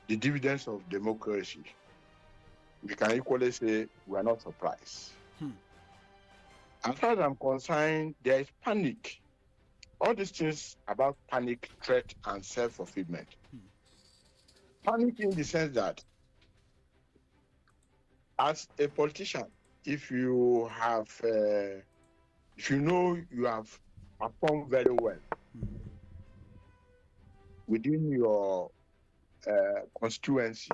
the dividends of democracy, we can equally say we are not surprised. As far as I'm concerned, there is panic. All these things about panic, threat, and self-fulfillment. Panic in the sense that, as a politician, if you know you have performed very well within your constituency,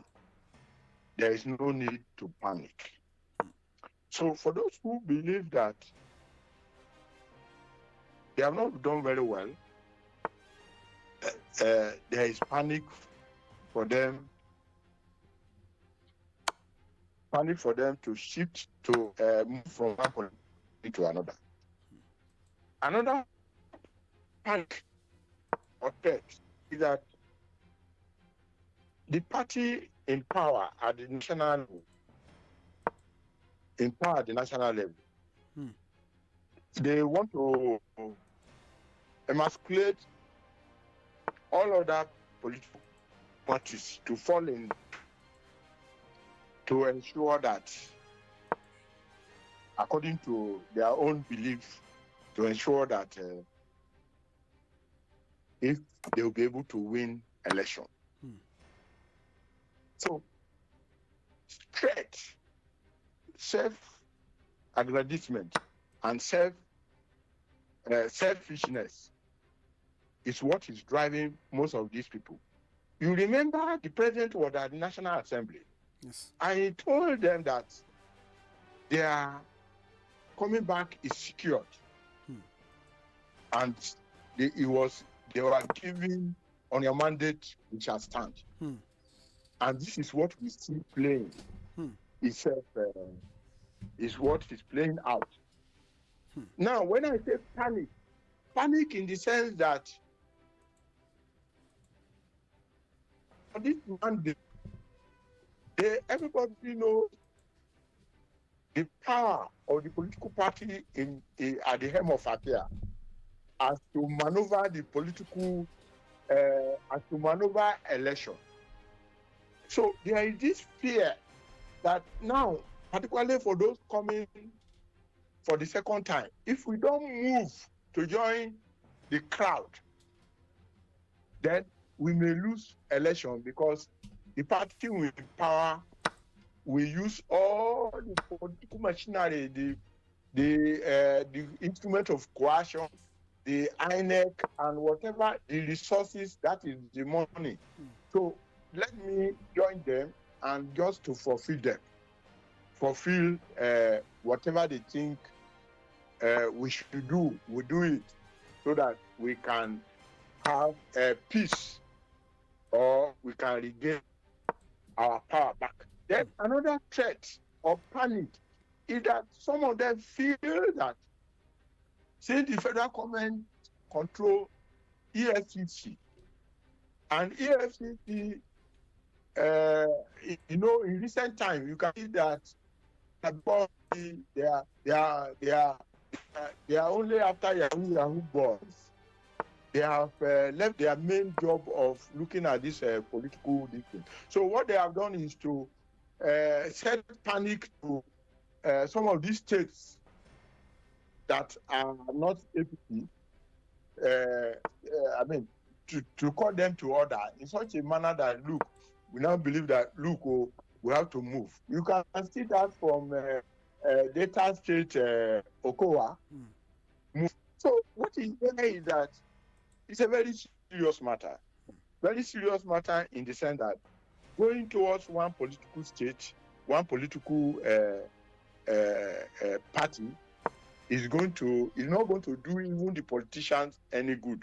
there is no need to panic. So for those who believe that they have not done very well, there is panic for them to shift, to move from one policy to another. Another panic or threat is that the party in power at the national level, they want to emasculate all other political parties to fall in, to ensure that, according to their own belief, to ensure that if they will be able to win election. So, threat, self-aggrandizement, and selfishness is what is driving most of these people. You remember the president was at the National Assembly. Yes. I told them that their coming back is secured. And they were given on a mandate which has stand. And this is what we see playing itself, is what is playing out. Now, when I say panic in the sense that for this mandate, everybody knows the power of the political party at the helm of affairs as to maneuver the political, as to maneuver election. So there is this fear that now, particularly for those coming for the second time, if we don't move to join the crowd, then we may lose election, because the party will in power will use all the political machinery, the instrument of coercion, the INEC, and whatever the resources, that is the money. So let me join them, and just to fulfill whatever they think we should do, we do it, so that we can have peace, or we can regain our power back. Then another threat or panic is that some of them feel that, since the federal government control EFCC, and EFCC, in recent time, you can see that they are only after Yahoo boys. They have left their main job of looking at this political thing. So what they have done is to set panic to some of these states that are not APC. To call them to order in such a manner that, look, we now believe that, we have to move. You can see that from Delta State, Okowa. So what is there is that it's a very serious matter. Very serious matter in the sense that going towards one political state, one political party is not going to do even the politicians any good.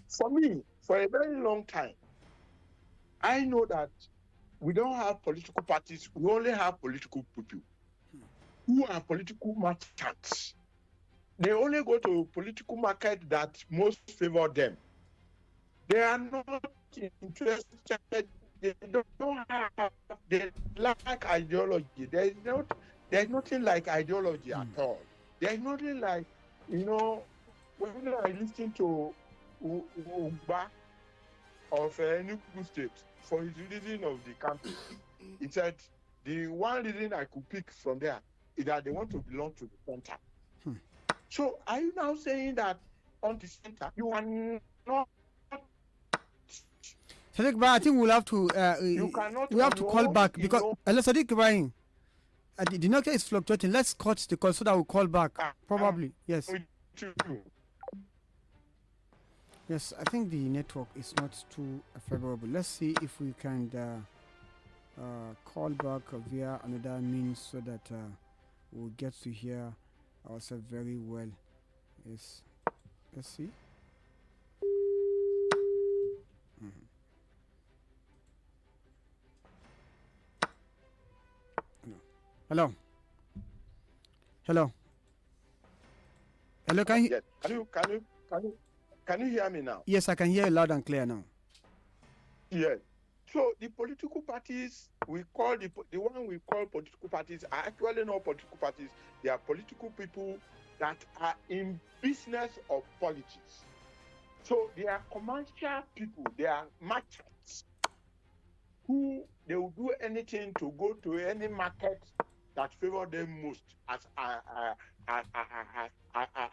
For me, for a very long time, I know that we don't have political parties, we only have political people who are political merchants. They only go to political market that most favor them. They are not interested, they lack ideology. There's nothing like ideology at all. There's nothing like, when I listen to Ugba, of Enugu State for his reason of the campus. He said the one reason I could pick from there is that they want to belong to the center. So are you now saying that on the center you are not? Sadiq Ibrahim, I think we'll have to call back because Sadiq Ibrahim, the network is fluctuating. Let's cut the call so that we'll call back. Probably, yes. Yes, I think the network is not too favorable. Let's see if we can call back via another means so that we'll get to hear ourselves very well. Yes, let's see. Hello. Can you? Yes. Can you hear me now? Yes, I can hear you loud and clear now. Yes. So the political parties we call the one we call political parties are actually not political parties. They are political people that are in business of politics. So they are commercial people. They are merchants who they will do anything to go to any market that favor them most as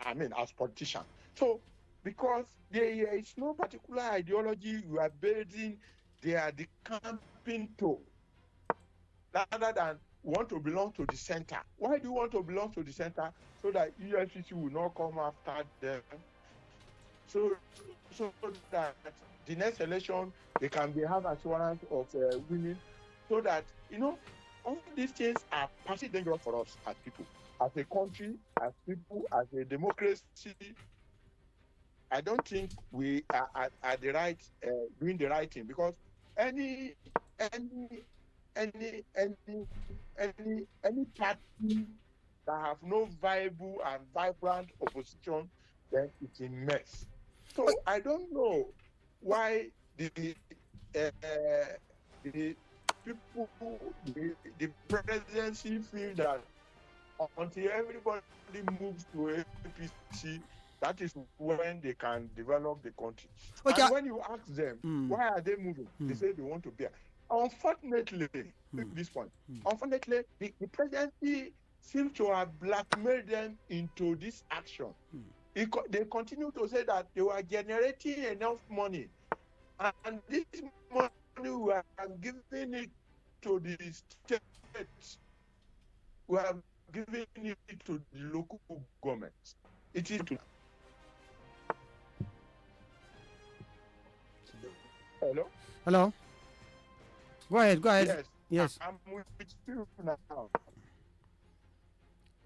as politicians. So because there is no particular ideology you are building, they are the camping toe rather than want to belong to the center. Why do you want to belong to the center? So that EFCC will not come after them. So that the next election they can have assurance of winning. So that all these things are partially dangerous for us as people, as a country, as people, as a democracy. I don't think we are at the right doing the right thing because any party that have no viable and vibrant opposition, then it's a mess. So I don't know why the people, the presidency feel that until everybody moves to APC, that is when they can develop the country. Okay. And when you ask them, why are they moving? They say they want to be. Unfortunately, this point, unfortunately, the presidency seems to have blackmailed them into this action. They continue to say that they were generating enough money, and this money we are giving it to the states. We are giving it to the local governments. It is to. Hello. Go ahead. Yes. I'm with you now.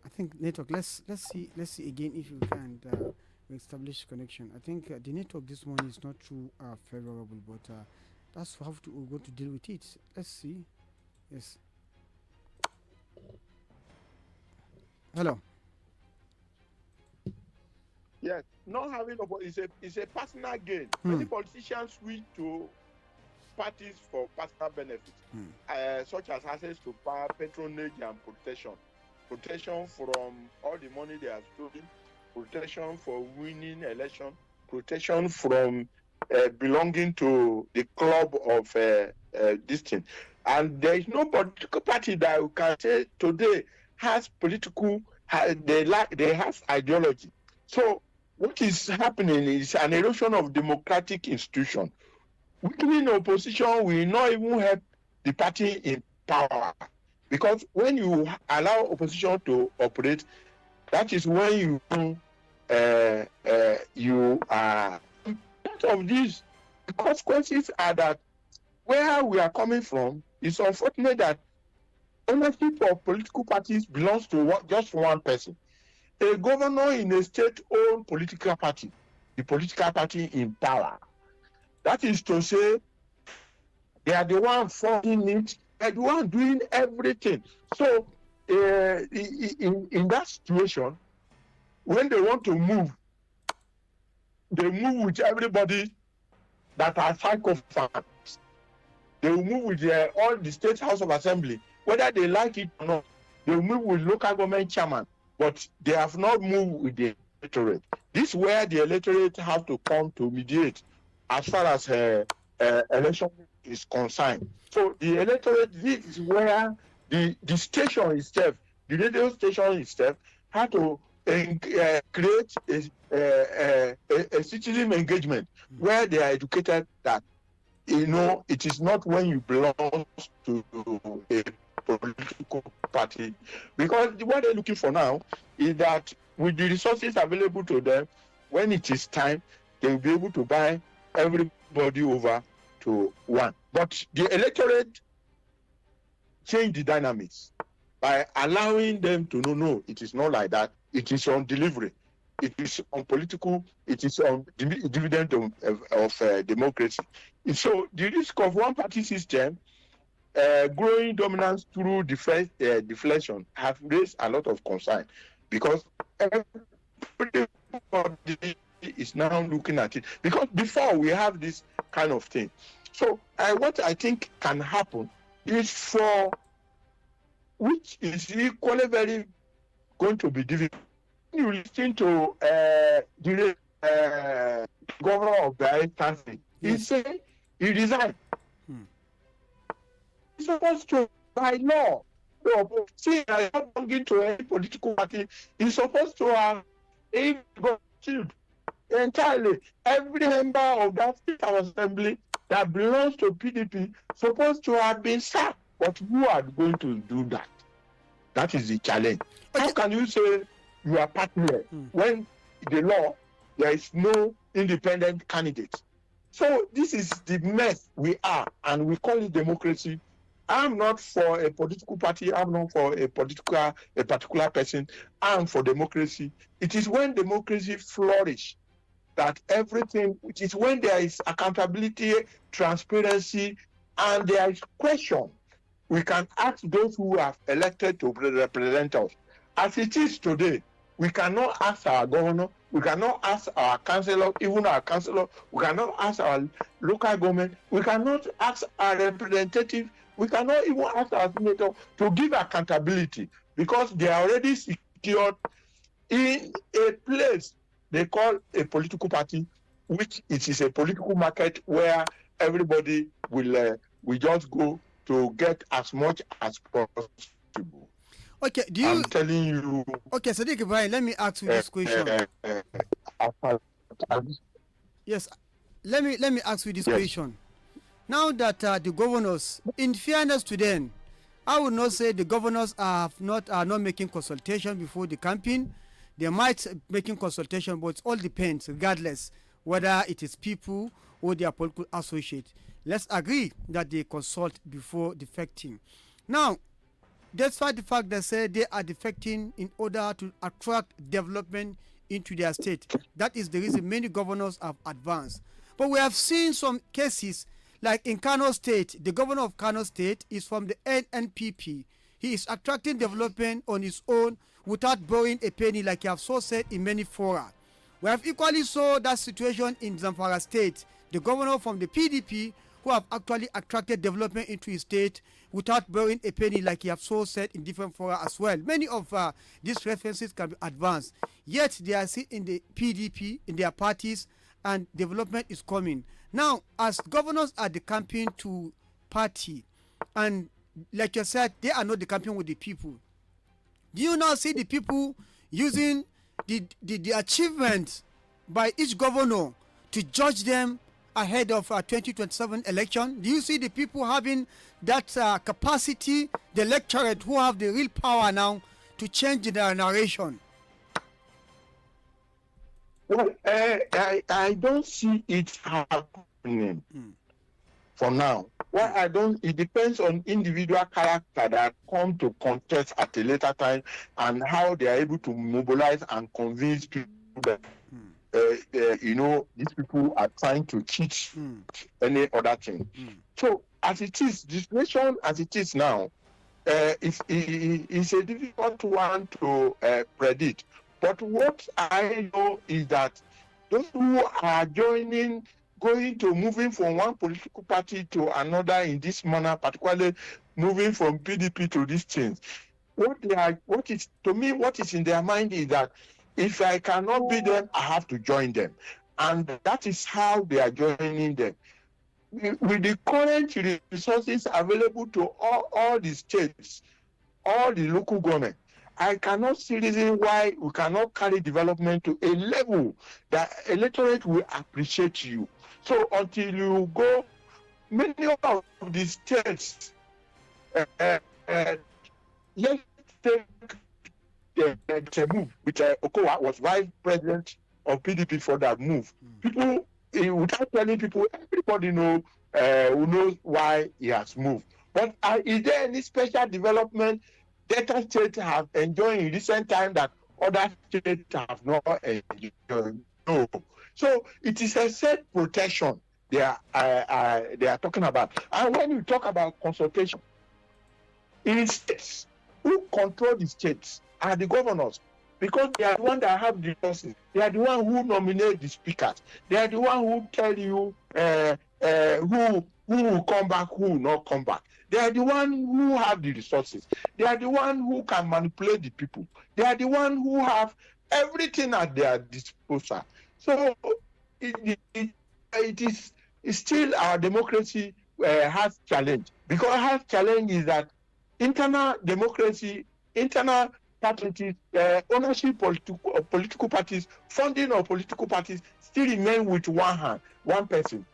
I think network. Let's see again if you can establish connection. I think the network this morning is not too favorable, but that's how we're going to deal with it. Let's see. Yes. Hello. Yes, not having is a personal gain. Many politicians switch to parties for personal benefits, such as access to power, patronage, and protection from all the money they are stolen, protection for winning election, protection from belonging to the club of this thing. And there is no political party that you can say today has political. They have ideology. So what is happening is an erosion of democratic institutions. Weakening opposition will not even help the party in power, because when you allow opposition to operate, that is when you are part of this. The consequences are that where we are coming from, it's unfortunate that ownership of political parties belongs to just one person. A governor in a state-owned political party, the political party in power. That is to say, they are the one funding it, they are the one doing everything. So, in that situation, when they want to move, they move with everybody that are psychophants. They will move with all the State House of Assembly, whether they like it or not. They will move with local government chairman, but they have not moved with the electorate. This is where the electorate have to come to mediate as far as election is concerned. So the electorate, this is where the station itself, the radio station itself, had to create a citizen engagement where they are educated that, it is not when you belong to a political party, because what they're looking for now is that with the resources available to them, when it is time, they will be able to buy everybody over to one. But the electorate changed the dynamics by allowing them to know, no, it is not like that. It is on delivery. It is on political. It is on dividend of democracy. So the risk of one-party system growing dominance through deflection have raised a lot of concern, because everybody is now looking at it. Because before we have this kind of thing. So what I think can happen is which is equally very going to be difficult. You listen to the governor of the instance. He said he resigned. He's supposed to, by law, see, I don't belong to any political party. He's supposed to have killed entirely. Every member of that state assembly that belongs to PDP supposed to have been sacked. But who are going to do that? That is the challenge. Okay. How can you say you are partner when the law, there is no independent candidate? So this is the mess we are, and we call it democracy. I'm not for a political party. I'm not for a particular person. I'm for democracy. It is when democracy flourishes that everything, it is when there is accountability, transparency, and there is question. We can ask those who have elected to represent us. As it is today, we cannot ask our governor, we cannot ask our councillor, even our councillor, we cannot ask our local government, we cannot ask our representative, we cannot even ask our senator to give accountability, because they are already secured in a place they call a political party, which it is a political market where everybody will just go to get as much as possible. Okay, I'm telling you. Okay, Sadiq Ibrahim, let me ask you this question. Yes, let me ask you this question. Now that the governors, in fairness to them, I would not say the governors are not making consultation before the campaign. They might making consultation, but it all depends, regardless whether it is people or their political associate. Let's agree that they consult before defecting. Now, despite the fact they say they are defecting in order to attract development into their state, that is the reason many governors have advanced. But we have seen some cases, like in Kano State, the governor of Kano State is from the NNPP. He is attracting development on his own without borrowing a penny, like you have so said in many fora. We have equally saw that situation in Zamfara State, the governor from the PDP who have actually attracted development into his state without borrowing a penny, like you have so said in different fora as well. Many of these references can be advanced, yet they are still in the PDP, in their parties, and development is coming. Now, as governors are the campaign to party, and like you said, they are not the campaign with the people. Do you now see the people using the achievements by each governor to judge them ahead of 2027 election? Do you see the people having that capacity, the electorate who have the real power now to change their narration? Well, I don't see it happening for now. Well, it depends on individual character that come to contest at a later time and how they are able to mobilize and convince people that, these people are trying to cheat any other thing. So, as it is, the situation as it is now, it's a difficult one to predict. But what I know is that those who are moving from one political party to another in this manner, particularly moving from PDP to these things, what is in their mind is that if I cannot be them, I have to join them. And that is how they are joining them. with the current resources available to all the states, all the local government, I cannot see reason why we cannot carry development to a level that electorate will appreciate you. So until you go, many of the states, let's take the move, which Okowa was vice president of PDP for that move. People, without telling people, everybody know who knows why he has moved. But is there any special development Delta states have enjoyed in recent time that other states have not enjoyed? No. So it is a set protection they are talking about. And when you talk about consultation, in states, who control the states are the governors, because they are the ones that have the resources. They are the ones who nominate the speakers. They are the ones who tell you who will come back, who will not come back. They are the ones who have the resources. They are the ones who can manipulate the people. They are the ones who have everything at their disposal. So it is still our democracy has challenge. Because has challenge is that internal democracy, internal parties, ownership of political parties, funding of political parties still remain with one hand, one person,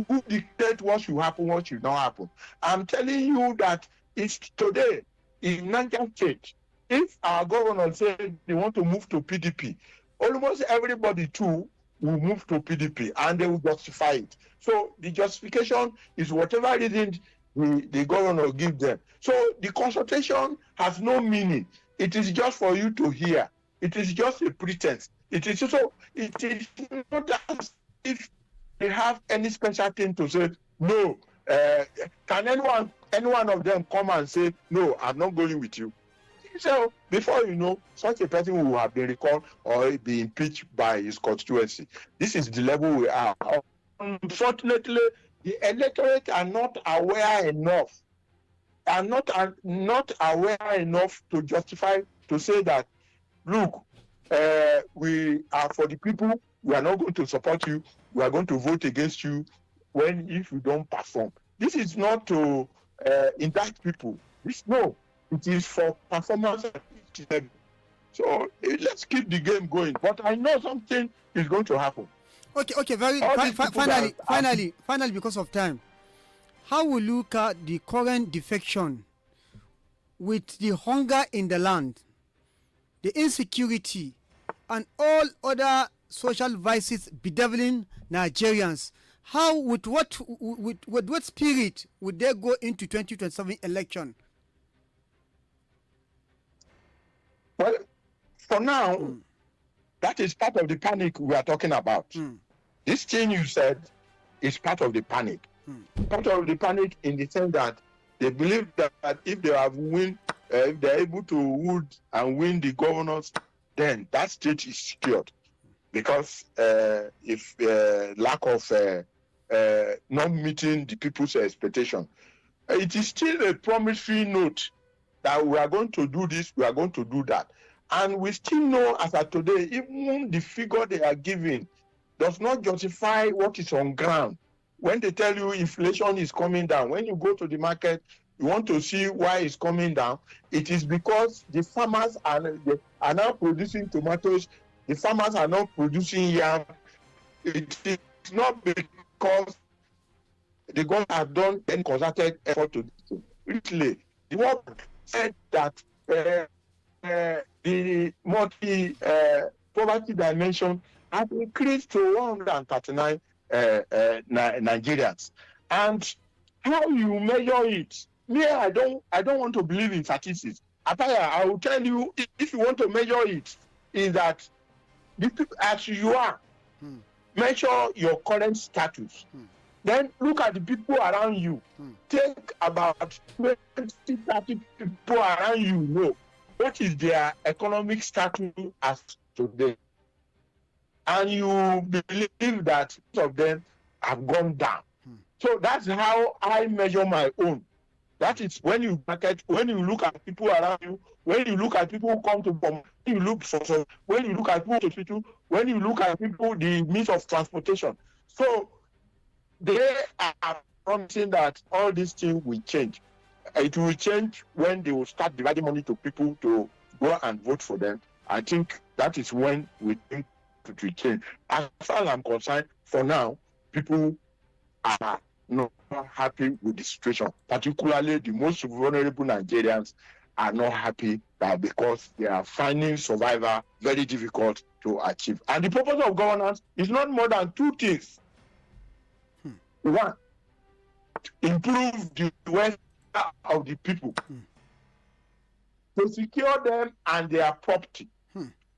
who dictate what should happen, what should not happen. I'm telling you that it's today in Niger State, if our governor said they want to move to PDP, almost everybody too will move to PDP and they will justify it. So the justification is whatever reason the governor give them. So the consultation has no meaning. It is just for you to hear. It is just a pretense. It is not as if they have any special thing to say. No, can any one of them come and say, no, I'm not going with you? So before you know, such a person will have been recalled or be impeached by his constituency. This is the level we are. Unfortunately, the electorate are not aware enough, are not aware enough to justify, to say that, look, we are for the people, we are not going to support you, we are going to vote against you if you don't perform. This is not to indict people. It is for performance. So let's keep the game going. But I know something is going to happen. Okay. Finally, because of time, how will you look at the current defection with the hunger in the land, the insecurity, and all other social vices bedeviling Nigerians? How, with what spirit would they go into 2027 election? Well, for now, that is part of the panic we are talking about. This thing you said is part of the panic. Part of the panic in the sense that they believe that if they have if they're able to win the governors, then that state is secured. Because if lack of not meeting the people's expectation, it is still a promissory note that we are going to do this, we are going to do that. And we still know as of today, even the figure they are giving does not justify what is on ground. When they tell you inflation is coming down, when you go to the market, you want to see why it's coming down. It is because the farmers are now producing tomatoes, the farmers are not producing yam. It is not because the government have done any concerted effort to do it. Really, the world said that the poverty dimension has increased to 139 Nigerians. And how you measure it, I don't want to believe in statistics. I will tell you, if you want to measure it, is that the people, as you are, measure your current status. Then look at the people around you. Take about 20, 30 people around you, what is their economic status as today. And you believe that most of them have gone down. So that's how I measure my own. That is when you look at people around you, when you look at people who come to when you look at people to hospital, when you look at people, the means of transportation. So they are promising that all these things will change. It will change when they will start dividing money to people to go and vote for them. I think that is when we think it will change. As far as I'm concerned, for now, people are not happy with the situation. Particularly the most vulnerable Nigerians are not happy because they are finding survival very difficult to achieve. And the purpose of governance is not more than two things. One, improve the welfare of the people, to secure them and their property.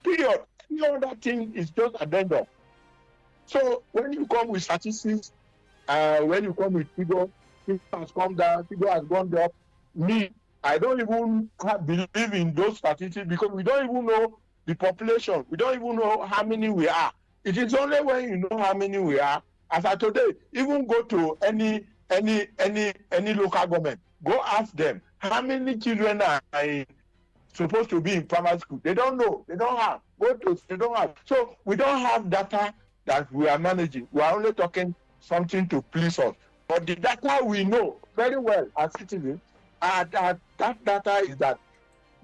Period. No other thing is just addendum. So when you come with statistics, when you come with figure has come down, figure has gone up. Me, I don't even believe in those statistics because we don't even know the population. We don't even know how many we are. It is only when you know how many we are. As of today, even go to any local government, go ask them how many children are supposed to be in primary school. They don't know. They don't have. They don't have. So we don't have data that we are managing. We are only talking something to please us. But the data we know very well as citizens, that data is that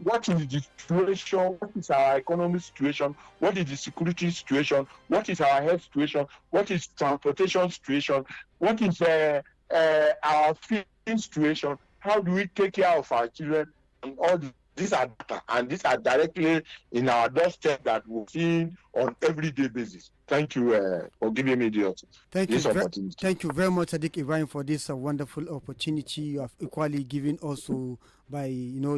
what is the situation, what is our economic situation, what is the security situation, what is our health situation, what is transportation situation, what is our feeding situation, how do we take care of our children, and all these are data, and these are directly in our doorstep that we're seeing on everyday basis. Thank you for giving me this opportunity. Thank you very much, Sadiq Ibrahim, for this wonderful opportunity you have equally given also by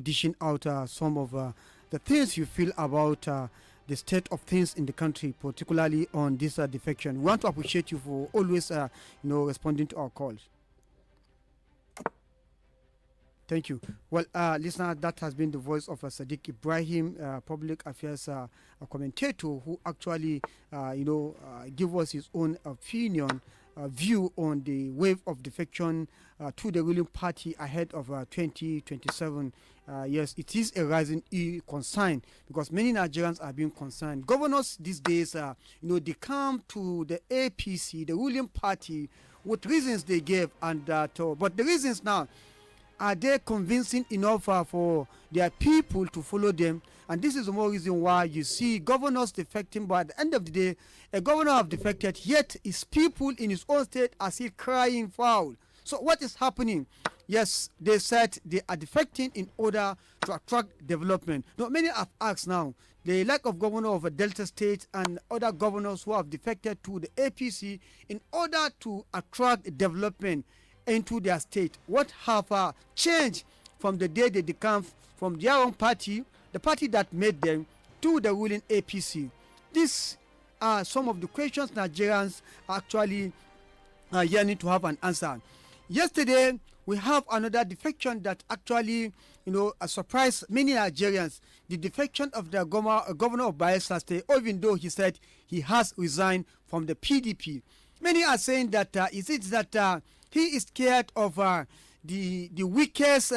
dishing out some of the things you feel about the state of things in the country, particularly on this defection. We want to appreciate you for always responding to our calls. Thank you. Well, listener, that has been the voice of Sadiq Ibrahim, public affairs commentator, who actually, give us his own opinion, view on the wave of defection to the ruling party ahead of 2027. Yes, it is a rising concern because many Nigerians are being concerned. Governors these days, they come to the APC, the ruling party, with reasons they gave, and but the reasons now, are they convincing enough for their people to follow them? And this is the more reason why you see governors defecting, but at the end of the day, a governor have defected, yet his people in his own state are still crying foul. So what is happening? Yes, they said they are defecting in order to attract development. Now, many have asked now, the lack of governor of a Delta State and other governors who have defected to the APC in order to attract development into their state. What have changed from the day they decamp from their own party, the party that made them, to the ruling APC? These are some of the questions Nigerians are actually yearning to have an answer. Yesterday, we have another defection that actually, surprised many Nigerians. The defection of the governor of Bayelsa State, even though he said he has resigned from the PDP. Many are saying that is it that he is scared of the weakest,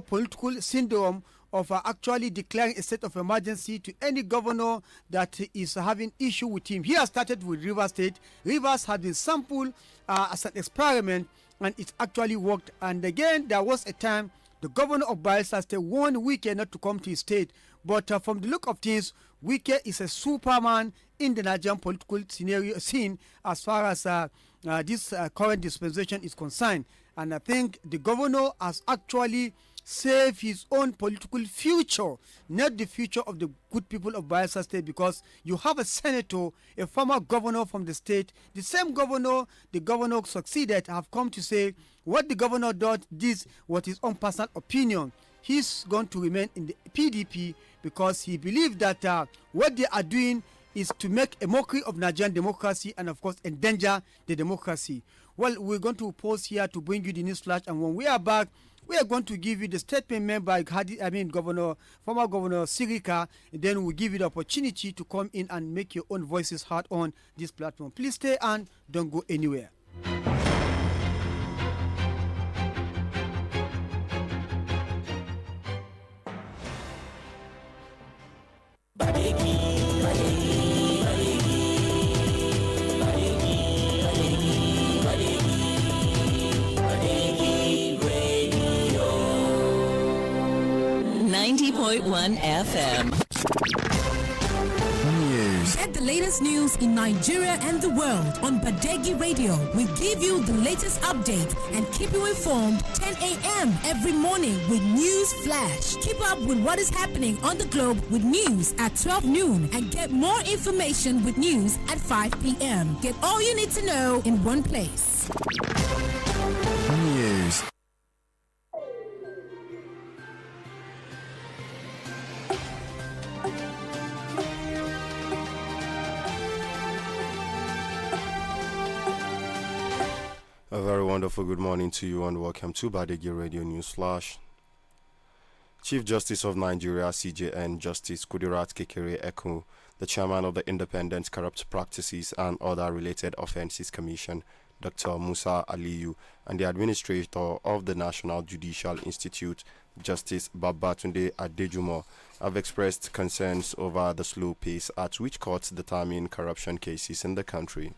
political syndrome of actually declaring a state of emergency to any governor that is having issue with him. He has started with Rivers State. Rivers had been sampled as an experiment, and it actually worked. And again, there was a time the governor of Bayelsa State warned Wike not to come to his state. But from the look of things, Wike is a superman in the Nigerian political scene as far as this current dispensation is concerned. And I think the governor has actually saved his own political future, not the future of the good people of Bayelsa State, because you have a senator, a former governor from the state, the same governor, the governor succeeded, have come to say what the governor does, this was his own personal opinion. He's going to remain in the PDP because he believes that what they are doing is to make a mockery of Nigerian democracy and, of course, endanger the democracy. Well, we're going to pause here to bring you the news flash, and when we are back, we are going to give you the statement made by former Governor Sirika, and then we'll give you the opportunity to come in and make your own voices heard on this platform. Please stay and don't go anywhere. Badeggi 101.1 FM. News. Get the latest news in Nigeria and the world on Badeggi Radio. We give you the latest updates and keep you informed 10 a.m. every morning with News Flash. Keep up with what is happening on the globe with news at 12 noon and get more information with news at 5 p.m. Get all you need to know in one place. News. A very wonderful good morning to you and welcome to Badeggi Radio News Flash. Chief Justice of Nigeria CJN Justice Kudirat Kekere Eku, the chairman of the Independent Corrupt Practices and Other Related Offences Commission, Dr. Musa Aliyu, and the administrator of the National Judicial Institute, Justice Babatunde Adejumo, have expressed concerns over the slow pace at which courts determine corruption cases in the country.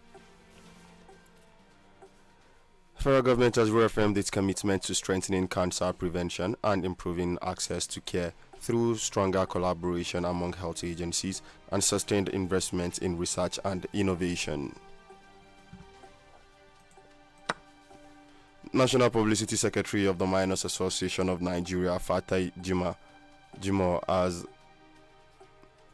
Federal government has reaffirmed its commitment to strengthening cancer prevention and improving access to care through stronger collaboration among health agencies and sustained investment in research and innovation. National Publicity Secretary of the Miners Association of Nigeria, Fatai Jimo, has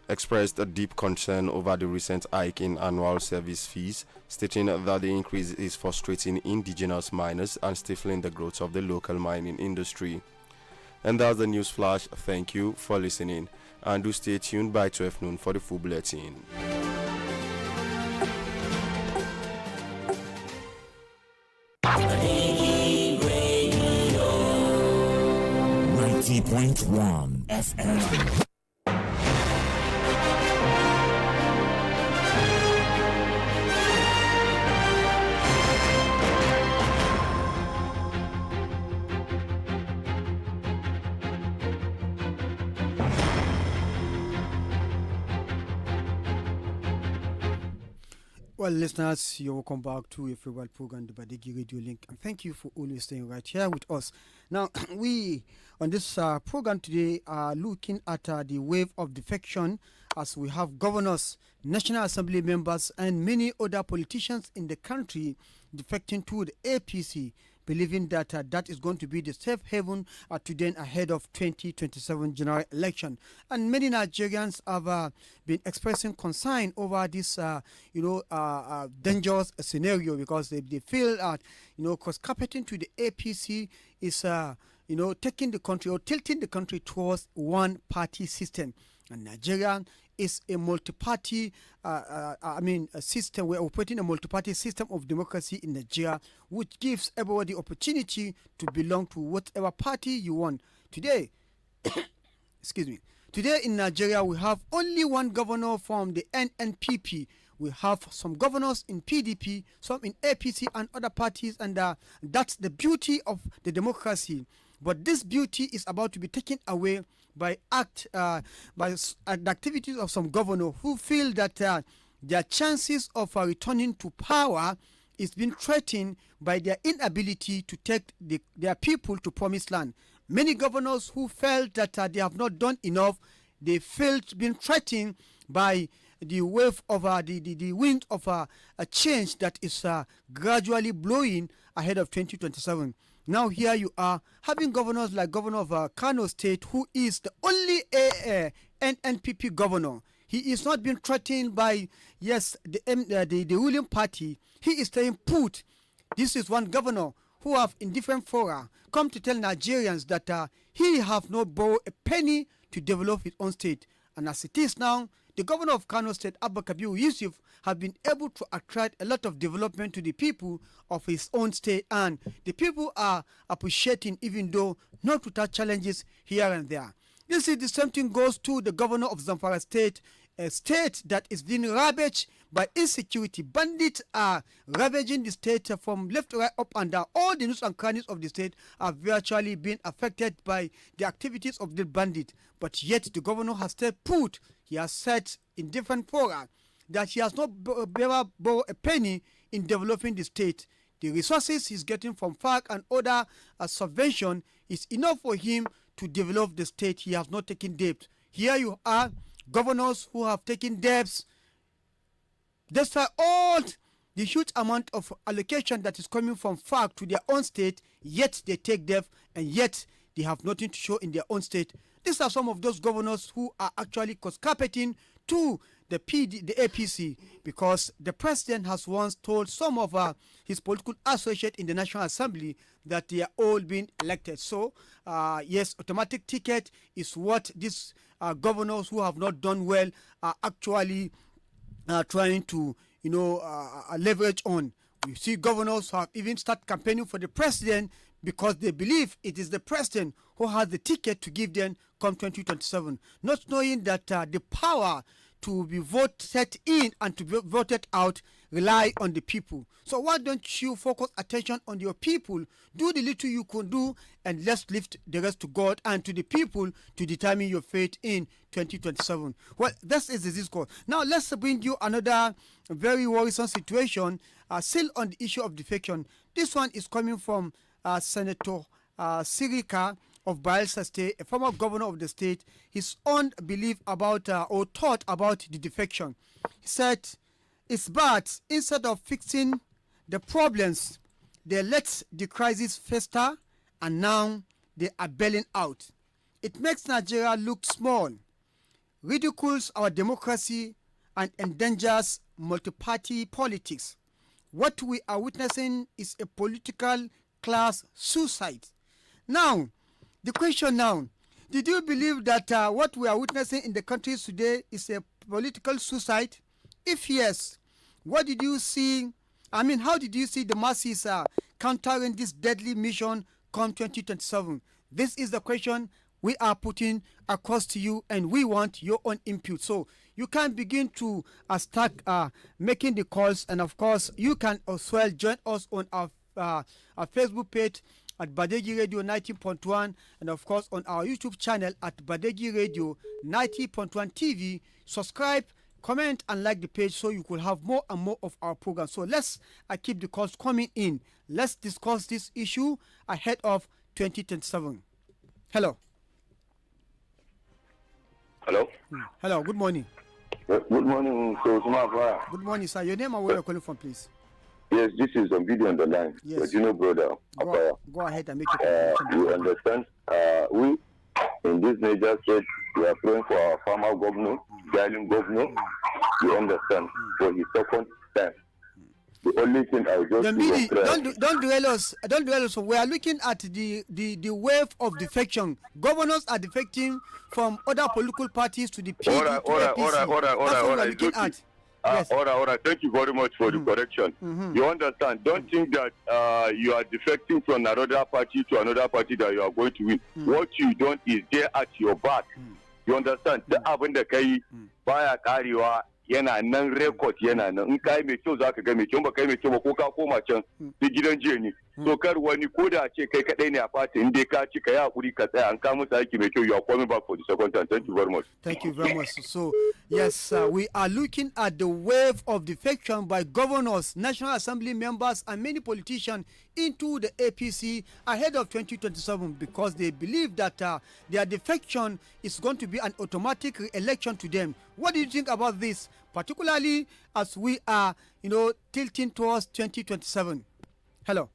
expressed a deep concern over the recent hike in annual service fees, stating that the increase is frustrating indigenous miners and stifling the growth of the local mining industry. And that's the news flash. Thank you for listening, and do stay tuned by 12 noon for the full bulletin. 90.1 FM. Well, listeners, you're welcome back to a favorite program, the Badeggi Radio Link, and thank you for always staying right here with us. Now, we, on this program today, are looking at the wave of defection as we have governors, National Assembly members, and many other politicians in the country defecting to the APC, believing that that is going to be the safe haven today ahead of 2027 general election. And many Nigerians have been expressing concern over this, dangerous scenario because they feel that, because carpeting to the APC is, taking the country or tilting the country towards one-party system. And Nigeria is a multi-party, a system. We're operating a multi-party system of democracy in Nigeria, which gives everybody opportunity to belong to whatever party you want. Today, excuse me, today in Nigeria, we have only one governor from the NNPP. We have some governors in PDP, some in APC and other parties, and that's the beauty of the democracy. But this beauty is about to be taken away by the activities of some governors who feel that their chances of returning to power is being threatened by their inability to take their people to promised land. Many governors who felt that they have not done enough, they felt being threatened by the wave of the wind of a change that is gradually blowing ahead of 2027. Now here you are having governors like Governor of Kano State, who is the only NNPP governor. He is not being threatened by, the ruling party. He is staying put. This is one governor who have in different fora come to tell Nigerians that he have not borrowed a penny to develop his own state. And as it is now, the governor of Kano State, Abba Kabir Yusuf, have been able to attract a lot of development to the people of his own state, and the people are appreciating, even though not without challenges here and there. This is the same thing goes to the governor of Zamfara State, a state that is being ravaged by insecurity. Bandits are ravaging the state from left, right, up and down. All the nooks and crannies of the state are virtually being affected by the activities of the bandit. But yet the governor has stayed put. He has said in different fora that he has not ever borrowed a penny in developing the state. The resources he's getting from FARC and other subvention is enough for him to develop the state, he has not taken debt. Here you are, governors who have taken debts. Despite all the huge amount of allocation that is coming from FARC to their own state, yet they take debt and yet they have nothing to show in their own state. These are some of those governors who are actually carpeting to the APC, because the president has once told some of his political associates in the National Assembly that they are all being elected. So, yes, automatic ticket is what these governors who have not done well are actually trying to, leverage on. You see governors who have even started campaigning for the president because they believe it is the president who has the ticket to give them come 2027, not knowing that the power to be voted in and to be voted out rely on the people. So why don't you focus attention on your people, do the little you can do, and let's lift the rest to God and to the people to determine your fate in 2027. Well, this is the discourse. Now let's bring you another very worrisome situation, still on the issue of defection. This one is coming from Senator Sirika of Bayelsa State, a former governor of the state. His own belief about or thought about the defection. He said, it's bad. Instead of fixing the problems, they let the crisis fester and now they are bailing out. It makes Nigeria look small, ridicules our democracy, and endangers multi-party politics. What we are witnessing is a political class suicide. Now, the question now, did you believe that what we are witnessing in the country today is a political suicide? If yes, what did you see? I mean, how did you see the masses countering this deadly mission come 2027? This is the question we are putting across to you, and we want your own input. So you can begin to start making the calls, and of course, you can as well join us on our Facebook page at Badeggi Radio 90.1, and of course on our YouTube channel at Badeggi Radio 90.1 TV. Subscribe, comment, and like the page so you could have more and more of our program. So let's keep the calls coming in. Let's discuss this issue ahead of 2027. Hello. Hello. Hello. Good morning. Good morning, sir. Good morning, sir. Your name and where you're calling from, please. Yes, this is on video on the line. Yes. But brother. Go ahead and make your contribution. You understand? We in this major state, we are praying for our former governor, Darling governor. You understand? For his second time. The only thing I just don't dwell us. We are looking at the wave of defection. Governors are defecting from other political parties to the PDP. All right. Yes. All right. Thank you very much for the correction. You understand? Don't think that you are defecting from another party to another party that you are going to win. What you don't is there at your back. You understand? The abin da kai baya karewa yana nan record yana nan. In kai mai kyau zaka ga mai kyau, ba kai mai kyau ba ko ka koma can duk gidan jiya ne. So kar wani ko da ce kai kadai ne a fata in dai ka ci ka yi hakuri ka tsaya an ka musu aiki mai kyau. You are coming back for the second time. Thank you very much. Thank you very much. So yes, we are looking at the wave of defection by governors, National Assembly members, and many politicians into the APC ahead of 2027 because they believe that their defection is going to be an automatic re-election to them. What do you think about this, particularly as we are, tilting towards 2027? Hello.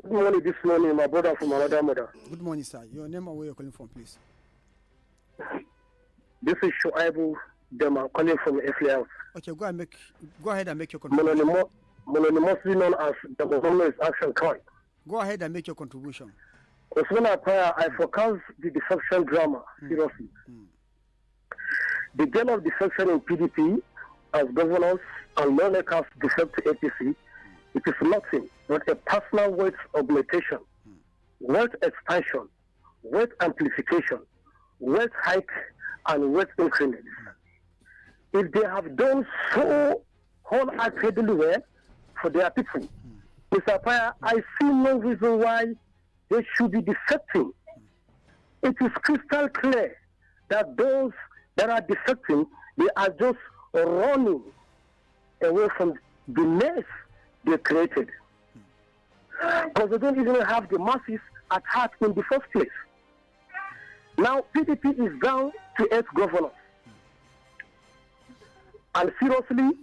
Good morning, this morning, my brother from another mother. Good morning, sir. Your name and where you're calling from, please. This is Shoaibu Dem. I'm calling from Efle House. Okay, go ahead and make your contribution. Mononymously known as the Government Action Coin. Go ahead and make your contribution. Osman Apaya, I forecast the defection drama, seriously. The game of defection in PDP, as governors and lawmakers defect to APC, it is nothing but a personal weight augmentation, wealth expansion, wealth amplification, wealth hike, and wealth increments. If they have done so wholeheartedly well for their people, Mr. Apaya, I see no reason why they should be defecting. It is crystal clear that those that are defecting, they are just running away from the mess they created. Because they don't even have the masses at heart in the first place. Now, PDP is down to 8 governors. And seriously,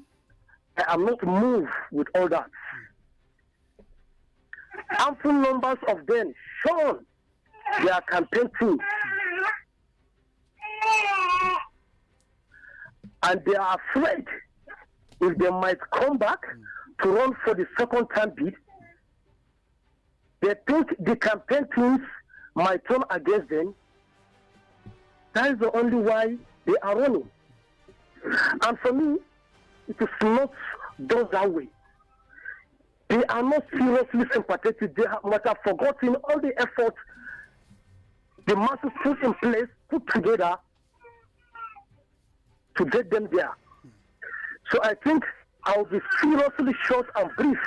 I am not moved with all that. Ample numbers of them shown their campaign team. And they are afraid if they might come back to run for the second time bid. They think the campaign teams might turn against them. That is the only why they are running. And for me, it is not done that way. They are not seriously sympathetic. They might have forgotten all the efforts the masses put in place, put together to get them there. So I think I'll be seriously short and brief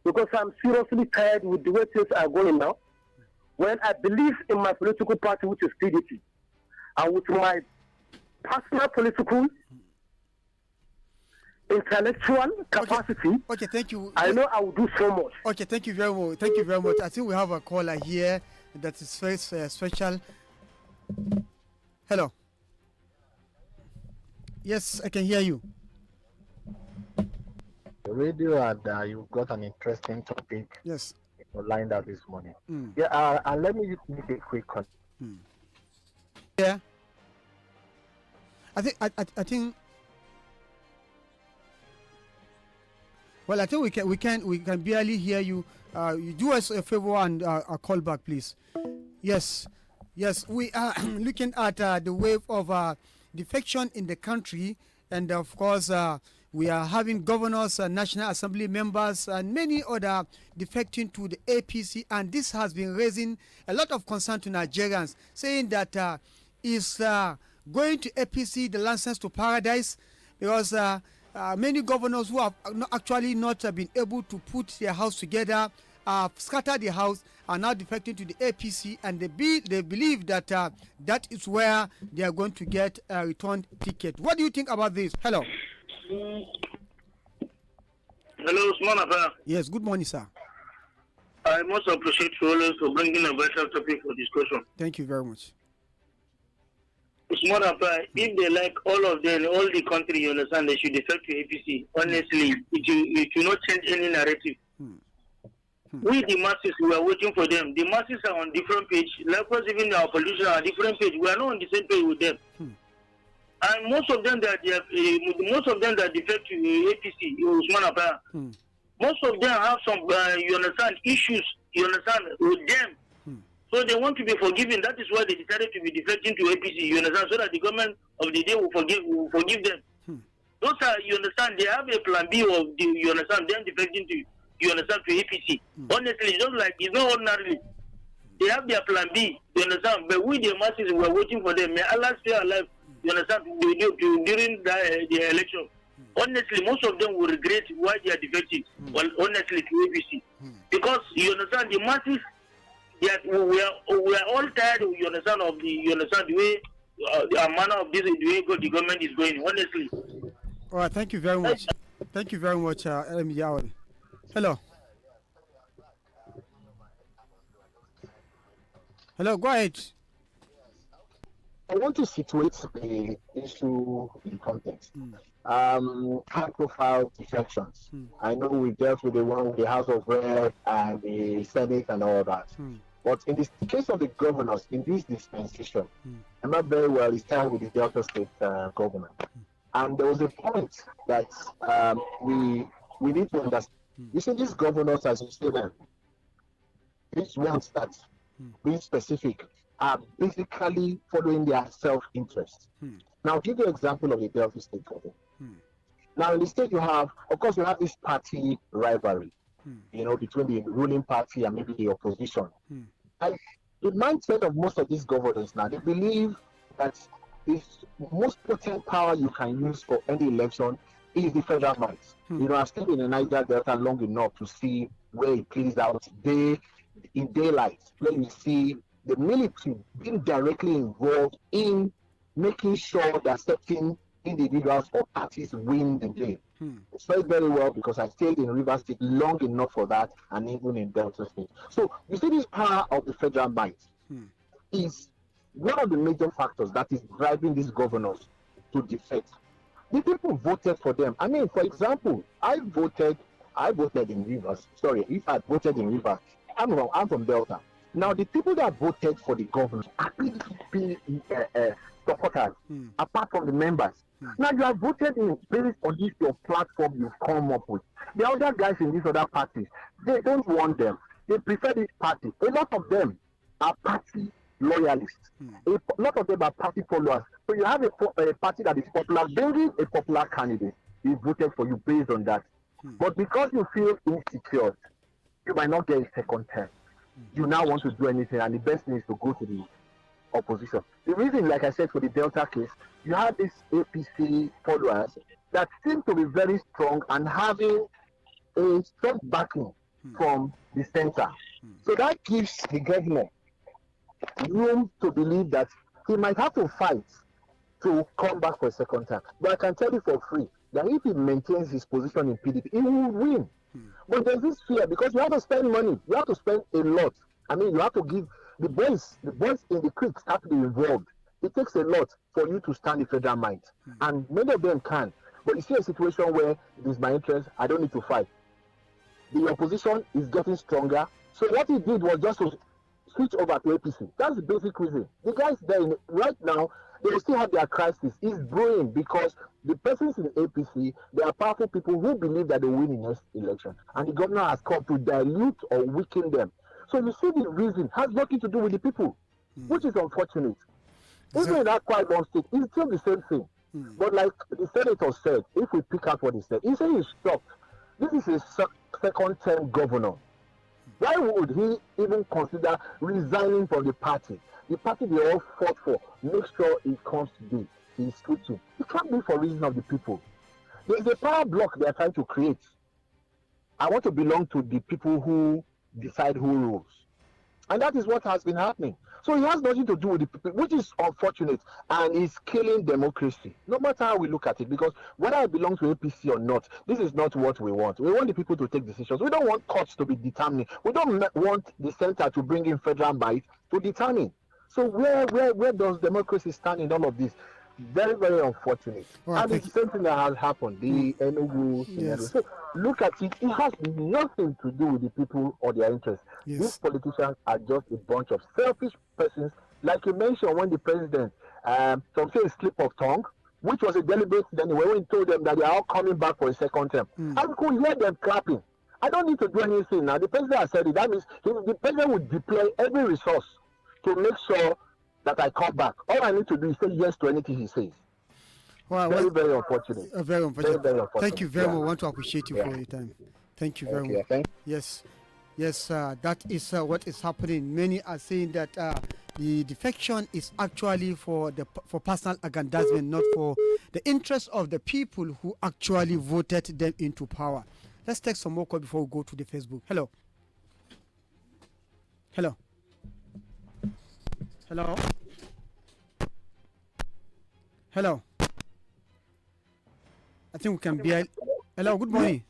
because I'm seriously tired with the way things are going now. When I believe in my political party, which is PDP, and with my personal political, intellectual capacity, okay, thank you. I know I will do so much. Okay, thank you very much. Thank you very much. I think we have a caller here that is very special. Hello. Yes, I can hear you. The radio, and you've got an interesting topic. Yes. Lined out this morning. Yeah, and let me make a quick comment. Yeah. I think. Well, I think we can barely hear you. You do us a favor and a call back, please. Yes. We are looking at the wave of defection in the country, and of course, we are having governors, National Assembly members, and many other defecting to the APC, and this has been raising a lot of concern to Nigerians, saying that is going to APC the license to paradise, because many governors who have actually not been able to put their house together, scattered the house, are now defecting to the APC, and they believe that that is where they are going to get a return ticket. What do you think about this? Hello. Hello, Usman. Yes, good morning, sir. I most appreciate you always for bringing a vital topic for discussion. Thank you very much. Usman, if they like all of them, all the country, you understand, they should defect to APC. Honestly, it will not change any narrative. We, the masses, we are waiting for them. The masses are on different page. Likewise, even our politicians are on different page. We are not on the same page with them. And most of them that defect to APC, Usman, most of them have some, you understand, issues, you understand, with them. So they want to be forgiven. That is why they decided to be defecting to APC, you understand, so that the government of the day will forgive them. Those are, you understand, they have a plan B of, you understand, them defecting to, you understand, to APC. Honestly, just like, it's not ordinarily. They have their plan B, you understand, but we, the masses, we are waiting for them. May Allah stay alive, you understand, during the election. Honestly, most of them will regret why they are defecting, well, honestly, to APC. Because, you understand, the masses, we are all tired, you understand, of the way, the manner of this, the way the government is going, honestly. All right, thank you very much. Thank you very much, Hello. Hello, go ahead. I want to situate the issue in context. High-profile defections. I know we dealt with the one with the House of Rep and the Senate and all that. But in the case of the governors, in this dispensation, I'm not very well started with the Delta State governor. And there was a point that we need to understand. You see, these governors, as you say them, these ones that, being specific, are basically following their self-interest. Now, I'll give you an example of the Delta State government. Now, in the state, you have this party rivalry, between the ruling party and maybe the opposition. And the mindset of most of these governors now, they believe that the most potent power you can use for any election is the federal might. I've stayed in the Niger Delta long enough to see where it plays out in daylight, where you see the military being directly involved in making sure that certain individuals or parties win the game. It's very, very well because I stayed in Rivers State long enough for that, and even in Delta State. So you see, this power of the federal might is one of the major factors that is driving these governors to defect. The people voted for them. I mean, for example, I voted in Rivers. Sorry, if I voted in Rivers, I'm from Delta. Now, the people that voted for the governors are PDP supporters, apart from the members. Now, you have voted in based on this your platform you've come up with. The other guys in these other parties, they don't want them. They prefer this party. A lot of them are party loyalists. A lot of them are party followers. So you have a party that is popular, bringing a popular candidate. He voted for you based on that. But because you feel insecure, you might not get a second term. You now want to do anything, and the best thing is to go to the opposition. The reason, like I said, for the Delta case, you have these APC followers that seem to be very strong and having a strong backing from the center. So that gives the governor room to believe that he might have to fight to come back for a second time. But I can tell you for free that if he maintains his position in PDP, he will win. But there's this fear because you have to spend money. You have to spend a lot. I mean, you have to give the boys in the creeks have to be involved. It takes a lot for you to stand the federal might. And many of them can. But you see a situation where it is my interest, I don't need to fight. The opposition is getting stronger. So what he did was just to switch over to APC. That's the basic reason. The guys there right now, they will still have their crisis. It's brewing because the persons in APC, they are powerful people who believe that they will win in next election. And the governor has come to dilute or weaken them. So you see the reason has nothing to do with the people, which is unfortunate. Even in that quite one state, it's still the same thing. But like the senator said, if we pick out what he said he's shocked. This is a second-term governor. Why would he even consider resigning from the party? The party they all fought for, make sure it comes today. He's switching. It can't be for reason of the people. There's a power block they are trying to create. I want to belong to the people who decide who rules. And that is what has been happening. So it has nothing to do with the people, which is unfortunate and is killing democracy, no matter how we look at it. Because whether I belong to APC or not, this is not what we want. We want the people to take decisions. We don't want courts to be determining. We don't want the center to bring in federal might to determine. So where does democracy stand in all of this? Very, very unfortunate. And it's the same thing that has happened, the Enugu scenario. Yes. So look at it, it has nothing to do with the people or their interests. Yes. These politicians are just a bunch of selfish persons. Like you mentioned when the president, some say a slip of tongue, which was a deliberate anyway, when he told them that they are all coming back for a second term. I could hear them clapping. I don't need to do anything now. The president has said it. That means the president would deploy every resource to make sure that I come back. All I need to do is say yes to anything he says. Well, very unfortunate. Very unfortunate. Very unfortunate. Thank you very much. I want to appreciate you for your time. Thank you very much. Yes, that is what is happening. Many are saying that the defection is actually for personal aggrandizement, not for the interest of the people who actually voted them into power. Let's take some more call before we go to the Facebook. Hello. I think we can be. Hello, good morning.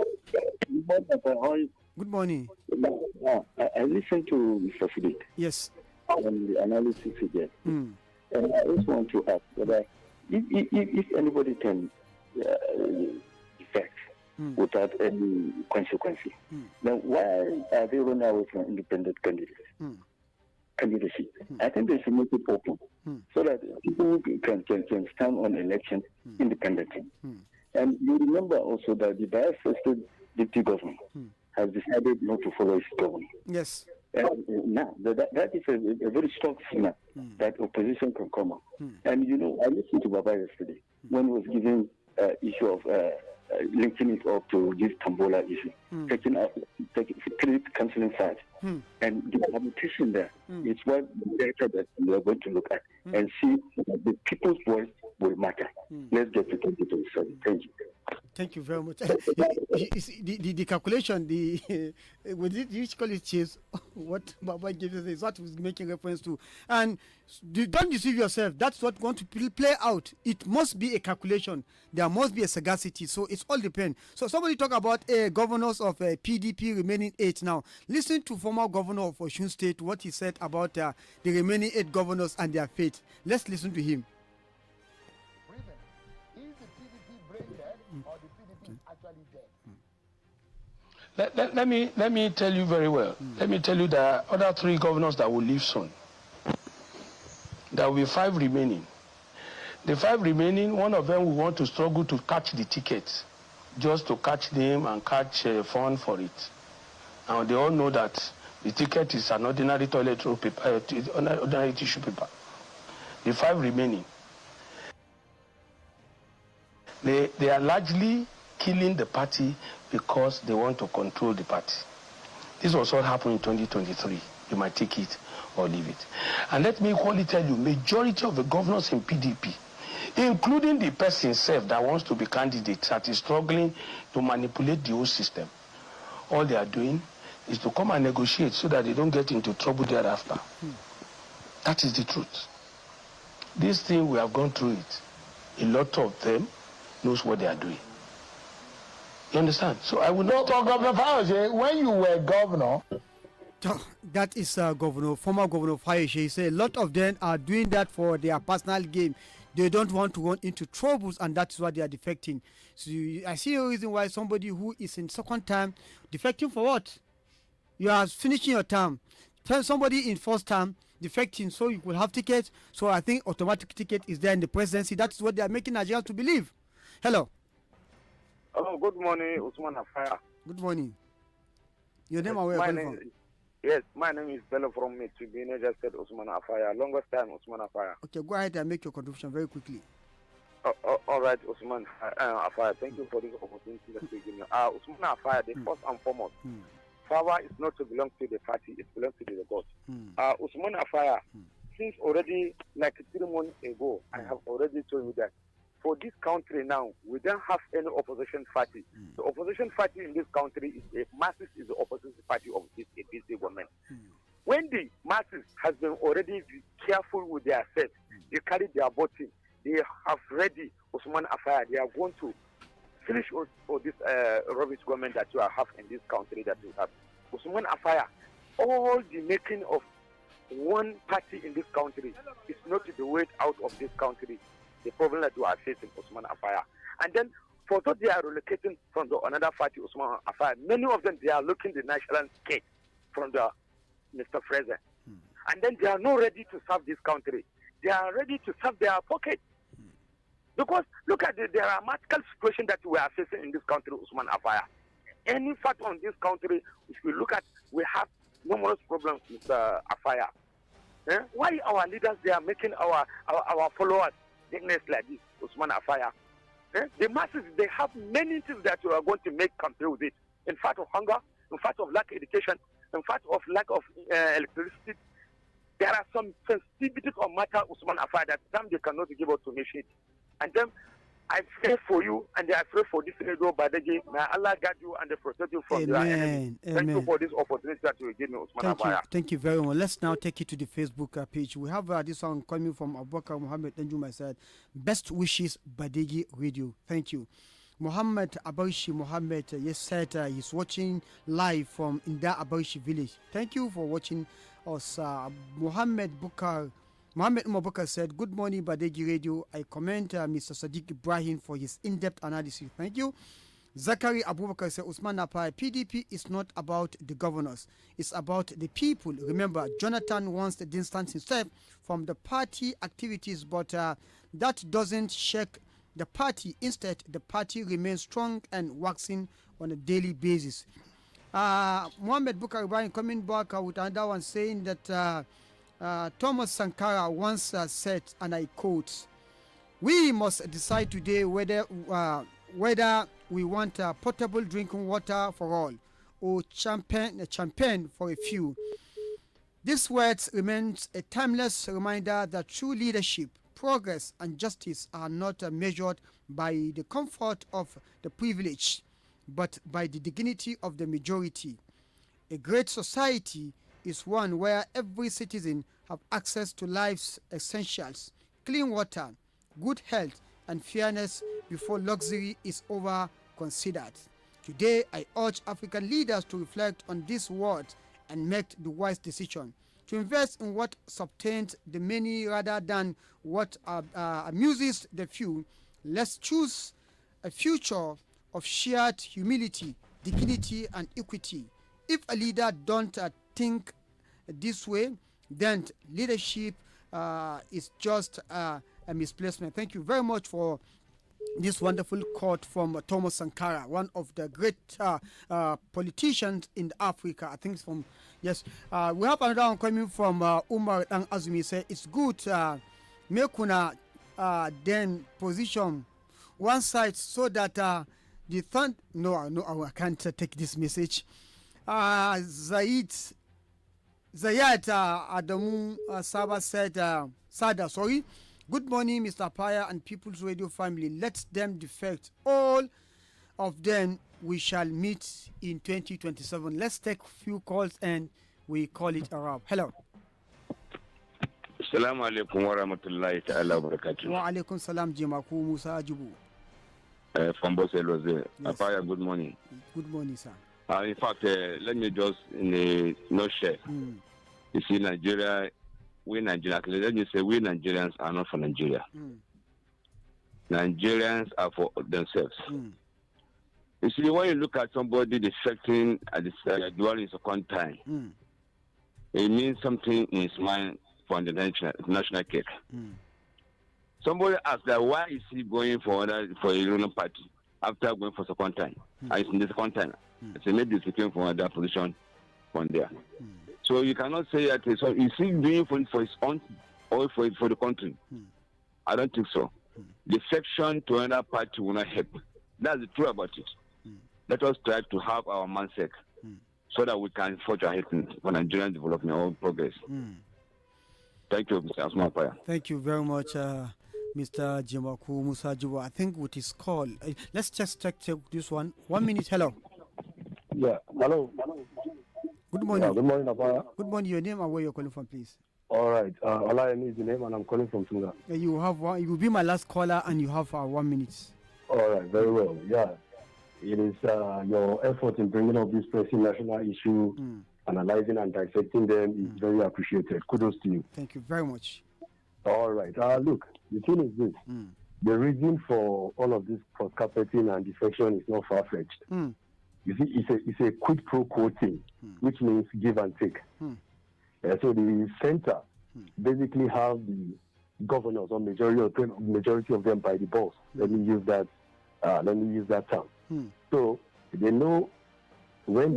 Good morning. I listened to Mr. Sadiq. Yes. On the analysis again. And I just want to ask whether if anybody can defect without any consequence, then why are they running away from independent candidacy? I think they should make it open so that people can stand on election independently. And you remember also that the Biafra State Deputy Government has decided not to follow his government. Yes. And now that is a very strong signal that opposition can come up. And you know, I listened to Baba yesterday when he was giving issue of linking it up to this Tambola issue, taking cancelling side. And the habitation there is what that we are going to look at and see that the people's voice will matter. Let's get to 2027. Thank you. Thank you very much. The calculation, what did you call it, Chase? What Baba gives us is what was making reference to. And don't deceive yourself. That's what going to play out. It must be a calculation. There must be a sagacity. So it's all depends. So somebody talk about governors of PDP remaining 8 now. Listen to former governor of Osun State, what he said about the remaining 8 governors and their fate. Let's listen to him. Let me tell you very well. Let me tell you the other 3 governors that will leave soon. There will be 5 remaining. The 5 remaining, one of them will want to struggle to catch the tickets, just to catch them and catch fund for it. And they all know that the ticket is an ordinary toilet roll paper, ordinary tissue paper. The 5 remaining, they are largely killing the party because they want to control the party. This was what happened in 2023. You might take it or leave it. And let me equally tell you, majority of the governors in PDP, including the person himself that wants to be candidate, that is struggling to manipulate the whole system, all they are doing is to come and negotiate so that they don't get into trouble thereafter. That is the truth. This thing, we have gone through it. A lot of them knows what they are doing. You understand? So I would not... Governor Fayose, when you were governor... That is former Governor Fayose. He said a lot of them are doing that for their personal gain. They don't want to run into troubles, and that's why they are defecting. So I see no reason why somebody who is in second term defecting for what? You are finishing your term. Tell somebody in first term defecting so you will have tickets. So I think automatic ticket is there in the presidency. That's what they are making Nigerians to believe. Hello. Hello, good morning, Usman Afaya. Good morning. Your name and where you from? Yes, my name is Bello from Mitsubishi. Just said Usman Afaya. Longest time, Usman Afaya. Okay, go ahead and make your contribution very quickly. All right, Usman Afaya. Thank you for this opportunity that you give me. Usman Afaya, the first and foremost, power is not to belong to the party; it belongs to the God. Usman Afaya, since already like 3 months ago, I have already told you that. For this country now, we don't have any opposition party. The opposition party in this country is masses is the opposition party of this government. When the masses has been already careful with their self, they carry their voting, they have ready Usman Afaya. They are going to finish for this rubbish government that you have in this country that you have. Usman Afaya, all the making of one party in this country is not the way out of this country. The problem that you are facing, Usman Afaya. And then, for those they are relocating from the another party, Usman Afaya, many of them, they are looking the national skate from the Mr. Fraser. And then they are not ready to serve this country. They are ready to serve their pocket. Because, look at the dramatical situation that we are facing in this country, Usman Afaya. Any fact on this country, if we look at, we have numerous problems, Mr. Afaya. Why our leaders, they are making our followers like this, Usman Afaya. The masses, they have many things that you are going to make compare with it. In fact of hunger, in fact of lack of education, in fact of lack of electricity. There are some sensitivities on matter, Usman Afaya, that some they cannot give out to nation. And then I pray for you and I pray for this radio Badeggi. May Allah guide you and protect you from your enemy. Thank you for this opportunity that you give me, Usman Afaya. Thank you very much. Let's now take you to the Facebook page. We have this song coming from Abubakar Muhammad Danjuma said, best wishes Badeggi Radio. Thank you. Muhammad Abarishi Muhammad said he's watching live from Inda Abarishi village. Thank you for watching us. Muhammad Umar Bukar said, good morning, Badeggi Radio. I commend Mr. Sadiq Ibrahim for his in-depth analysis. Thank you. Zachary Abubakar said, Usman Apai, PDP is not about the governors. It's about the people. Remember, Jonathan wants to distance himself from the party activities, but that doesn't shake the party. Instead, the party remains strong and waxing on a daily basis. Muhammad Bukar Ibrahim coming back with another one saying that Thomas Sankara once said, and I quote, we must decide today whether we want potable drinking water for all or champagne for a few. These words remains a timeless reminder that true leadership progress and justice are not measured by the comfort of the privileged, but by the dignity of the majority. A great society is one where every citizen have access to life's essentials, clean water, good health, and fairness before luxury is over considered. Today, I urge African leaders to reflect on these words and make the wise decision to invest in what sustains the many rather than what amuses the few. Let's choose a future of shared humility, dignity, and equity. If a leader don't think this way, then leadership is just a misplacement. Thank you very much for this wonderful quote from Thomas Sankara, one of the great politicians in Africa. I think it's from, yes. We have another one coming from Umar and Azumi. Say it's good. Make una then position one side so that the third. No, I can't take this message. Zayed Adamu Saba said, Sada, sorry. Good morning, Mr. Paya and People's Radio family. Let them defect. All of them we shall meet in 2027. Let's take a few calls and we call it a wrap. Hello. Assalamu alaikum wa rahmatullahi ta'ala wa barakatuh. Wa alaikum salam Jimaku Musa Jibu. From Boselose. Yes. Paya, good morning. Good morning, sir. In fact, let me just in a nutshell. You see, Nigeria, we Nigerians, let me say we Nigerians are not for Nigeria. Nigerians are for themselves. You see, when you look at somebody defecting at the during second time, it means something in his mind for the national cake. Somebody asked that why is he going for a ruling party after going for second time? And it's in the second time. So maybe he's looking for another position from there. So you cannot say that so is he doing for his own or for the country? I don't think so. Defection to another party will not help. That's the truth about it. Let us try to have our mindset so that we can forge ahead for Nigerian development or progress. Thank you, Mr. Asmapaya. Thank you very much, Mr. Jimaku Musa Jibu. I think what is called. Let's just check this one. 1 minute. Hello. Yeah. Hello. Good morning. Yeah, good morning, Apaya. Good morning. Your name and where you're calling from, please. All right. Olayemi is the name, and I'm calling from Tunga. You have one. You will be my last caller, and you have 1 minute. All right. Very well. Yeah. It is your effort in bringing up this pressing national issue, analyzing and dissecting them is very appreciated. Kudos to you. Thank you very much. All right. Look, the thing is this. The reason for all of this cross-carpeting and defection is not far-fetched. You see, it's a quid pro quo thing, which means give and take. So the center basically have the governors or majority of them by the boss. Let me use that term. So they know when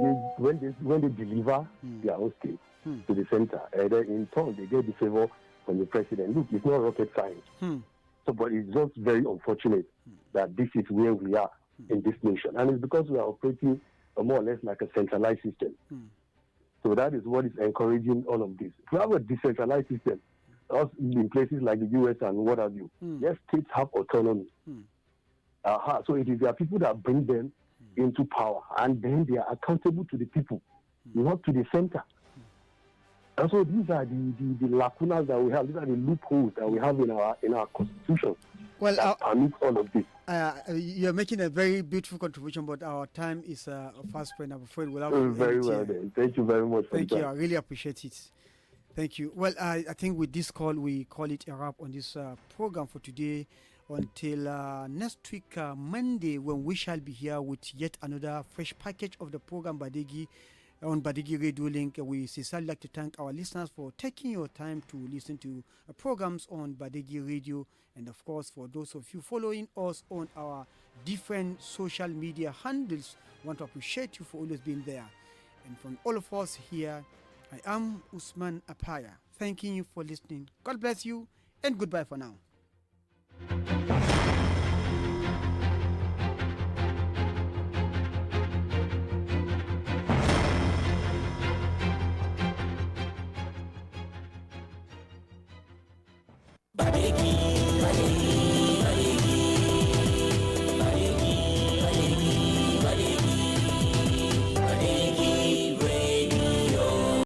they deliver their own state to the center, and then in turn they get the favor from the president. Look, it's not rocket science. So, but it's just very unfortunate that this is where we are in this nation, and it's because we are operating more or less like a centralized system. So that is what is encouraging all of this. If we have a decentralized system, also in places like the US and what have you, yes, states have autonomy. So it is their people that bring them into power, and then they are accountable to the people, not to the center. And so these are the lacunas that we have. These are the loopholes that we have in our constitution. Well, amidst all of this. You're making a very beautiful contribution, but our time is fast spent. I'm afraid we'll have to very well then. Thank you very much. Thank you. I really appreciate it. Thank you. Well, I think with this call, we call it a wrap on this program for today. Until next week, Monday, when we shall be here with yet another fresh package of the program Badeggi on Badeggi Radio Link. We sincerely like to thank our listeners for taking your time to listen to programs on Badeggi Radio, and of course for those of you following us on our different social media handles. I want to appreciate you for always being there. And from all of us here, I am Usman Apaya, thanking you for listening. God bless you and goodbye for now.